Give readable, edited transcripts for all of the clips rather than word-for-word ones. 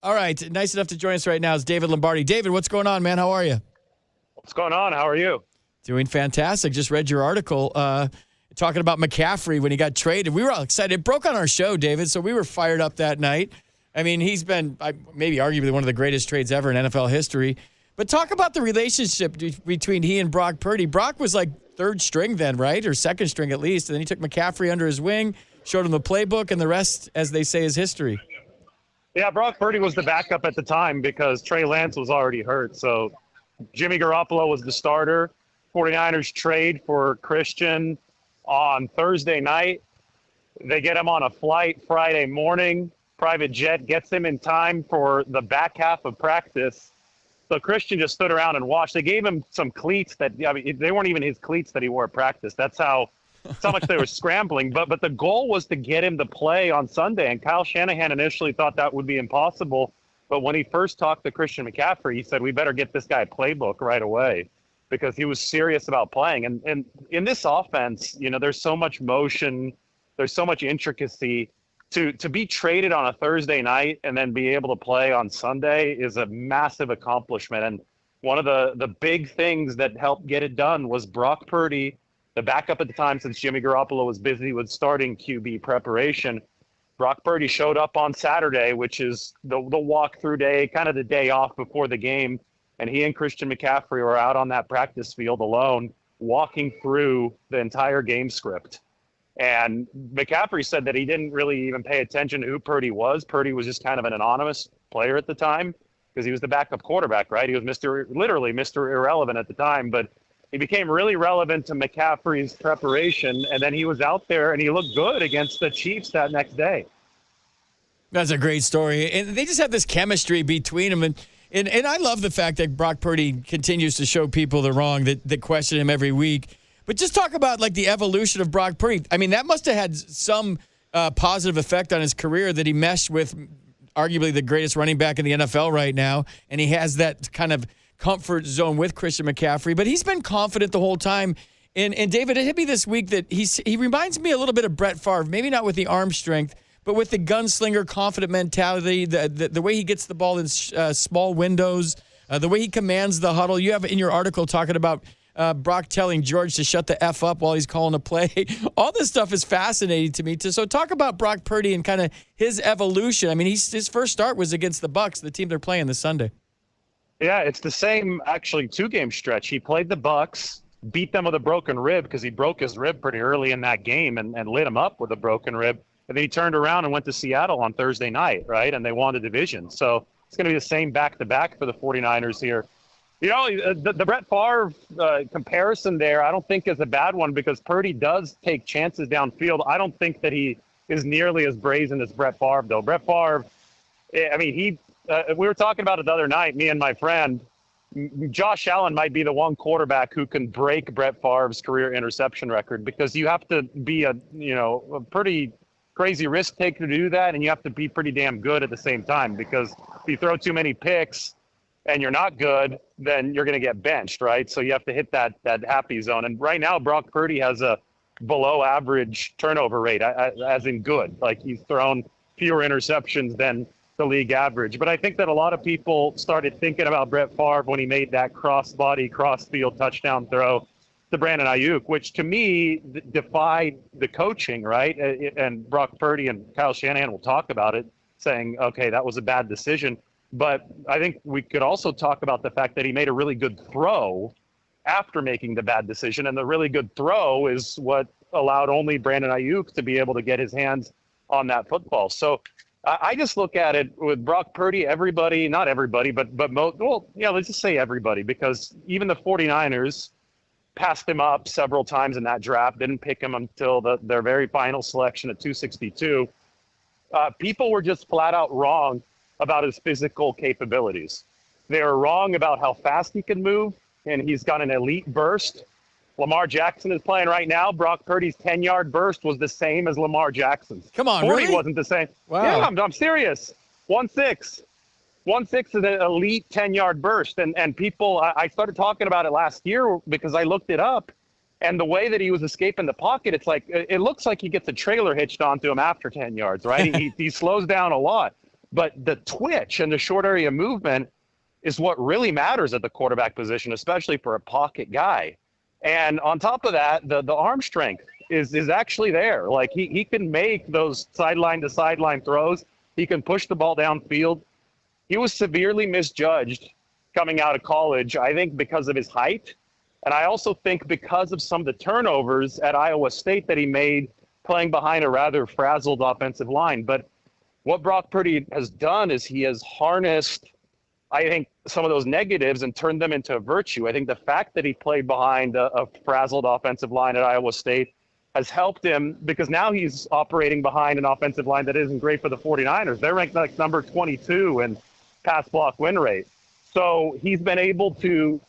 All right, nice enough to join us right now is David Lombardi. David, what's going on, man? How are you? What's going on? How are you? Doing fantastic. Just read your article talking about McCaffrey when he got traded. We were all excited. It broke on our show, David, so we were fired up that night. I mean, he's been maybe arguably one of the greatest trades ever in NFL history. But talk about the relationship between he and Brock Purdy. Brock was like third string then, right? Or second string at least. And then he took McCaffrey under his wing, showed him the playbook, and the rest, as they say, is history. Yeah, Brock Purdy was the backup at the time because Trey Lance was already hurt. So Jimmy Garoppolo was the starter. 49ers trade for Christian on Thursday night. They get him on a flight Friday morning. Private jet gets him in time for the back half of practice. So Christian just stood around and watched. They gave him some cleats that, I mean, they weren't even his cleats that he wore at practice. That's how much they were scrambling. But the goal was to get him to play on Sunday. And Kyle Shanahan initially thought that would be impossible. But when he first talked to Christian McCaffrey, he said, we better get this guy a playbook right away because he was serious about playing. And in this offense, you know, there's so much motion. There's so much intricacy. To be traded on a Thursday night and then be able to play on Sunday is a massive accomplishment. And one of the big things that helped get it done was Brock Purdy, the backup at the time since Jimmy Garoppolo was busy with starting QB preparation. Brock Purdy showed up on Saturday, which is the walkthrough day, kind of the day off before the game. And he and Christian McCaffrey were out on that practice field alone, walking through the entire game script. And McCaffrey said that he didn't really even pay attention to who Purdy was. Purdy was just kind of an anonymous player at the time because he was the backup quarterback, right? He was literally Mr. Irrelevant at the time, but he became really relevant to McCaffrey's preparation. And then he was out there and he looked good against the Chiefs that next day. That's a great story. And they just have this chemistry between them. And I love the fact that Brock Purdy continues to show people the wrong that question him every week. But just talk about, like, the evolution of Brock Purdy. I mean, that must have had some positive effect on his career that he meshed with arguably the greatest running back in the NFL right now, and he has that kind of comfort zone with Christian McCaffrey. But he's been confident the whole time. And David, it hit me this week that he reminds me a little bit of Brett Favre, maybe not with the arm strength, but with the gunslinger, confident mentality, the way he gets the ball in small windows, the way he commands the huddle. You have in your article talking about Brock telling George to shut the F up while he's calling a play. All this stuff is fascinating to me. So talk about Brock Purdy and kind of his evolution. I mean, his first start was against the Bucs, the team they're playing this Sunday. Yeah, it's the same, actually, 2-game stretch. He played the Bucs, beat them with a broken rib because he broke his rib pretty early in that game and lit him up with a broken rib. And then he turned around and went to Seattle on Thursday night, right? And they won the division. So it's going to be the same back-to-back for the 49ers here. You know, the Brett Favre comparison there, I don't think is a bad one because Purdy does take chances downfield. I don't think that he is nearly as brazen as Brett Favre, though. Brett Favre, I mean, we were talking about it the other night, me and my friend. Josh Allen might be the one quarterback who can break Brett Favre's career interception record because you have to be a pretty crazy risk taker to do that, and you have to be pretty damn good at the same time because if you throw too many picks and you're not good, then you're going to get benched, right? So you have to hit that happy zone. And right now, Brock Purdy has a below average turnover rate, as in good. Like he's thrown fewer interceptions than the league average. But I think that a lot of people started thinking about Brett Favre when he made that cross-body, cross-field touchdown throw to Brandon Ayuk, which to me defied the coaching, right? And Brock Purdy and Kyle Shanahan will talk about it, saying, okay, that was a bad decision. But I think we could also talk about the fact that he made a really good throw after making the bad decision. And the really good throw is what allowed only Brandon Ayuk to be able to get his hands on that football. So I just look at it with Brock Purdy, everybody, not everybody, but let's just say everybody, because even the 49ers passed him up several times in that draft, didn't pick him until their very final selection at 262. People were just flat out wrong about his physical capabilities. They were wrong about how fast he can move, and he's got an elite burst. Lamar Jackson is playing right now. Brock Purdy's 10-yard burst was the same as Lamar Jackson's. Come on, 40 really? wasn't the same. Wow. Yeah, I'm serious. 1.6. 1.6 is an elite 10-yard burst. And people, I started talking about it last year because I looked it up. And the way that he was escaping the pocket, it's like it looks like he gets a trailer hitched onto him after 10 yards, right? he slows down a lot. But the twitch and the short area movement is what really matters at the quarterback position, especially for a pocket guy. And on top of that, the arm strength is actually there. Like he can make those sideline to sideline throws. He can push the ball downfield. He was severely misjudged coming out of college, I think because of his height. And I also think because of some of the turnovers at Iowa State that he made playing behind a rather frazzled offensive line. But what Brock Purdy has done is he has harnessed, I think, some of those negatives and turned them into a virtue. I think the fact that he played behind a frazzled offensive line at Iowa State has helped him because now he's operating behind an offensive line that isn't great for the 49ers. They're ranked like number 22 in pass block win rate. So he's been able to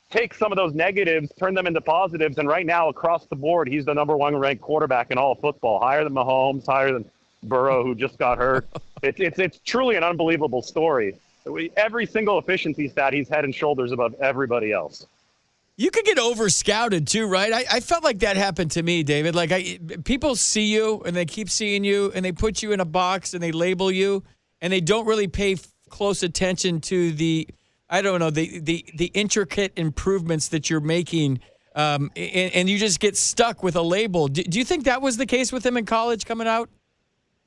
take some of those negatives, turn them into positives, and right now across the board, he's the number one ranked quarterback in all of football, higher than Mahomes, higher than Burrow, who just got hurt. It's truly an unbelievable story. Every single efficiency stat, he's head and shoulders above everybody else. You could get over-scouted too, right? I felt like that happened to me, David. Like people see you and they keep seeing you and they put you in a box and they label you and they don't really pay close attention to the intricate improvements that you're making, and you just get stuck with a label. Do you think that was the case with him in college coming out?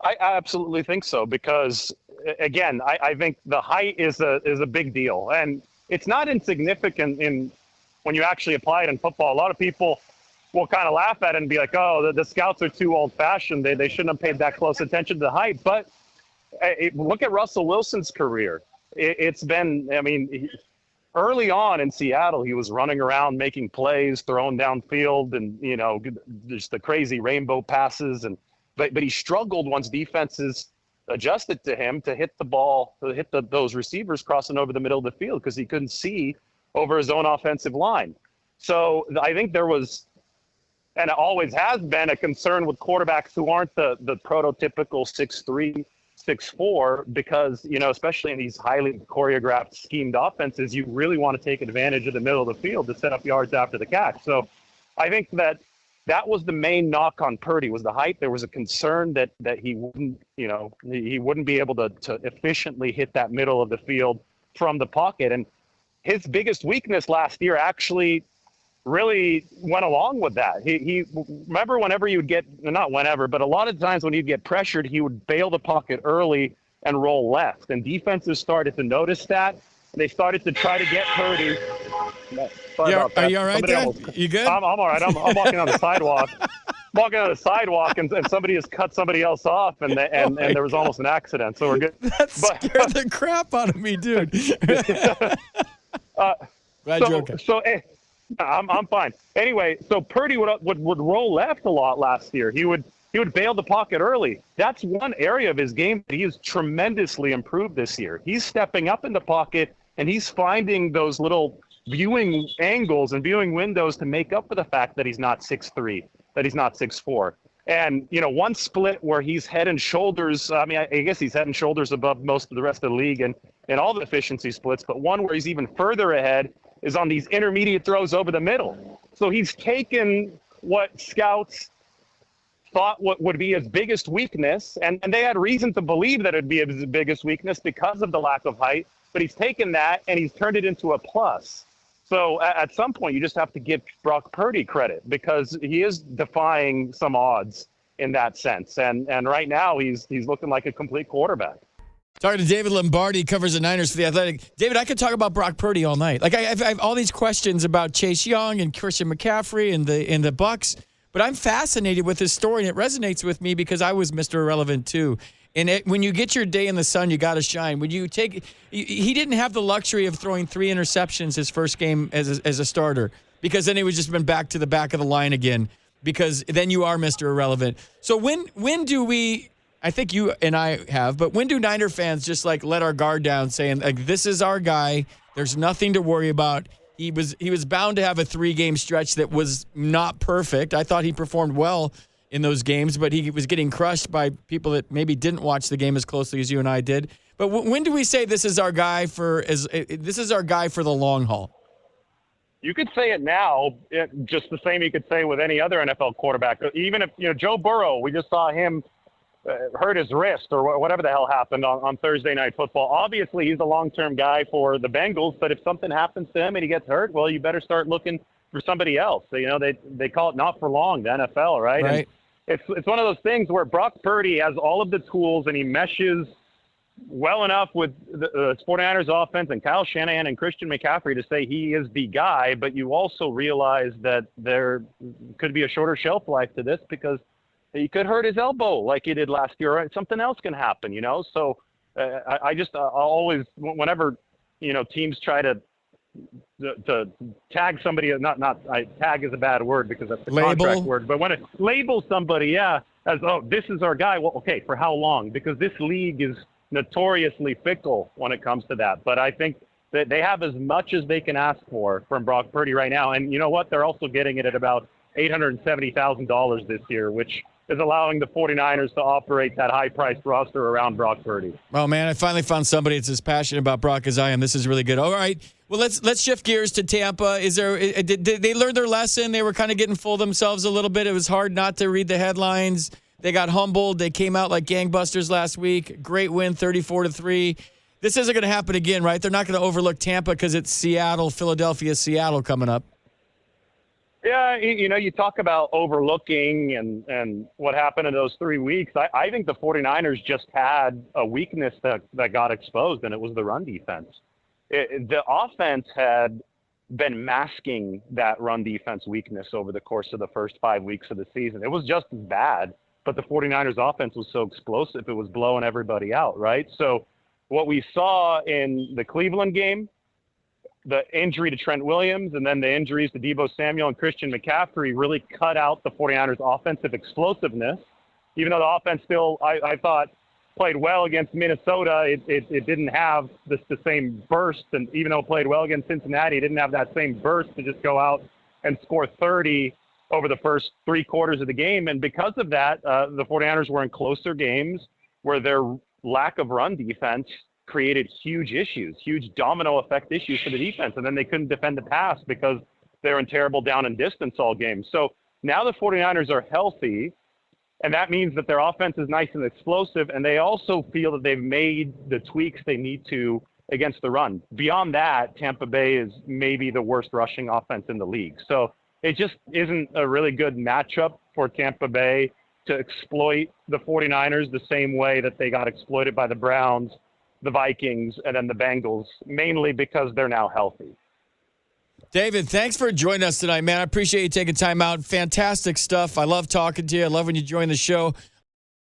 I absolutely think so because, again, I think the height is a big deal. And it's not insignificant when you actually apply it in football. A lot of people will kind of laugh at it and be like, oh, the scouts are too old-fashioned. They shouldn't have paid that close attention to the height. But look at Russell Wilson's career. It's been, I mean, early on in Seattle, he was running around making plays, throwing downfield, and, you know, just the crazy rainbow passes. But he struggled once defenses adjusted to him to hit the ball, to hit those receivers crossing over the middle of the field because he couldn't see over his own offensive line. So I think there was, and it always has been, a concern with quarterbacks who aren't the prototypical 6'3", 6'4", because, you know, especially in these highly choreographed, schemed offenses, you really want to take advantage of the middle of the field to set up yards after the catch. So I think that was the main knock on Purdy, was the height. There was a concern that he wouldn't, you know, he wouldn't be able to efficiently hit that middle of the field from the pocket. And his biggest weakness last year actually really went along with that. He remember whenever you would get, not whenever, but a lot of times when he'd get pressured, he would bail the pocket early and roll left. And defenses started to notice that. They started to try to get Purdy. Are you all right there? You good? I'm all right. I'm walking on the sidewalk. And somebody has cut somebody else off, and there was almost an accident. So we're good. That scared the crap out of me, dude. Glad you're okay. So I'm fine. Anyway, so Purdy would roll left a lot last year. He would bail the pocket early. That's one area of his game that he has tremendously improved this year. He's stepping up in the pocket, and he's finding those little viewing angles and viewing windows to make up for the fact that he's not 6'3", that he's not 6'4". And, you know, one split where he's head and shoulders, I mean, I guess he's head and shoulders above most of the rest of the league and all the efficiency splits, but one where he's even further ahead is on these intermediate throws over the middle. So he's taken what scouts thought what would be his biggest weakness, and they had reason to believe that it would be his biggest weakness because of the lack of height, but he's taken that and he's turned it into a plus. So at some point, you just have to give Brock Purdy credit because he is defying some odds in that sense. And right now, he's looking like a complete quarterback. Talking to David Lombardi, covers the Niners for The Athletic. David, I could talk about Brock Purdy all night. Like I have all these questions about Chase Young and Christian McCaffrey and the Bucs, but I'm fascinated with his story, and it resonates with me because I was Mr. Irrelevant too. And when you get your day in the sun, you got to shine. When you he didn't have the luxury of throwing 3 interceptions his first game as a starter, because then he would just been back to the back of the line again, because then you are Mr. Irrelevant. So when do we, I think you and I have, but when do Niner fans just like let our guard down, saying like, this is our guy, there's nothing to worry about? He was bound to have a 3-game stretch that was not perfect. I thought he performed well in those games, but he was getting crushed by people that maybe didn't watch the game as closely as you and I did. But when do we say this is our guy for the long haul? You could say it now, just the same you could say with any other NFL quarterback. Even if, you know, Joe Burrow, we just saw him hurt his wrist or whatever the hell happened on Thursday Night Football. Obviously, he's a long-term guy for the Bengals, but if something happens to him and he gets hurt, well, you better start looking for somebody else. So, they call it not for long, the NFL, right? Right. And it's one of those things where Brock Purdy has all of the tools and he meshes well enough with the 49ers offense and Kyle Shanahan and Christian McCaffrey to say he is the guy, but you also realize that there could be a shorter shelf life to this because he could hurt his elbow like he did last year, or something else can happen, So I always, whenever, teams try to tag somebody, tag is a bad word because that's the contract word, but when it labels somebody, as, oh, this is our guy. Well, okay, for how long? Because this league is notoriously fickle when it comes to that. But I think that they have as much as they can ask for from Brock Purdy right now. And you know what? They're also getting it at about $870,000 this year, which is allowing the 49ers to operate that high-priced roster around Brock Purdy. Oh, man, I finally found somebody that's as passionate about Brock as I am. This is really good. All right, well, let's shift gears to Tampa. Did they learn their lesson? They were kind of getting full of themselves a little bit. It was hard not to read the headlines. They got humbled. They came out like gangbusters last week. Great win, 34-3. This isn't going to happen again, right? They're not going to overlook Tampa because it's Philadelphia, Seattle coming up. Yeah, you talk about overlooking and what happened in those 3 weeks. I think the 49ers just had a weakness that got exposed, and it was the run defense. The offense had been masking that run defense weakness over the course of the first 5 weeks of the season. It was just as bad, but the 49ers offense was so explosive, it was blowing everybody out, right? So what we saw in the Cleveland game, the injury to Trent Williams and then the injuries to Deebo Samuel and Christian McCaffrey really cut out the 49ers offensive explosiveness. Even though the offense still, I thought, played well against Minnesota, it didn't have the same burst. And even though it played well against Cincinnati, it didn't have that same burst to just go out and score 30 over the first 3 quarters of the game. And because of that, the 49ers were in closer games where their lack of run defense created huge issues, huge domino effect issues for the defense. And then they couldn't defend the pass because they're in terrible down and distance all game. So now the 49ers are healthy, and that means that their offense is nice and explosive, and they also feel that they've made the tweaks they need to against the run. Beyond that, Tampa Bay is maybe the worst rushing offense in the league. So it just isn't a really good matchup for Tampa Bay to exploit the 49ers the same way that they got exploited by the Browns, the Vikings, and then the Bengals, mainly because they're now healthy. David, thanks for joining us tonight, man. I appreciate you taking time out. Fantastic stuff. I love talking to you. I love when you join the show.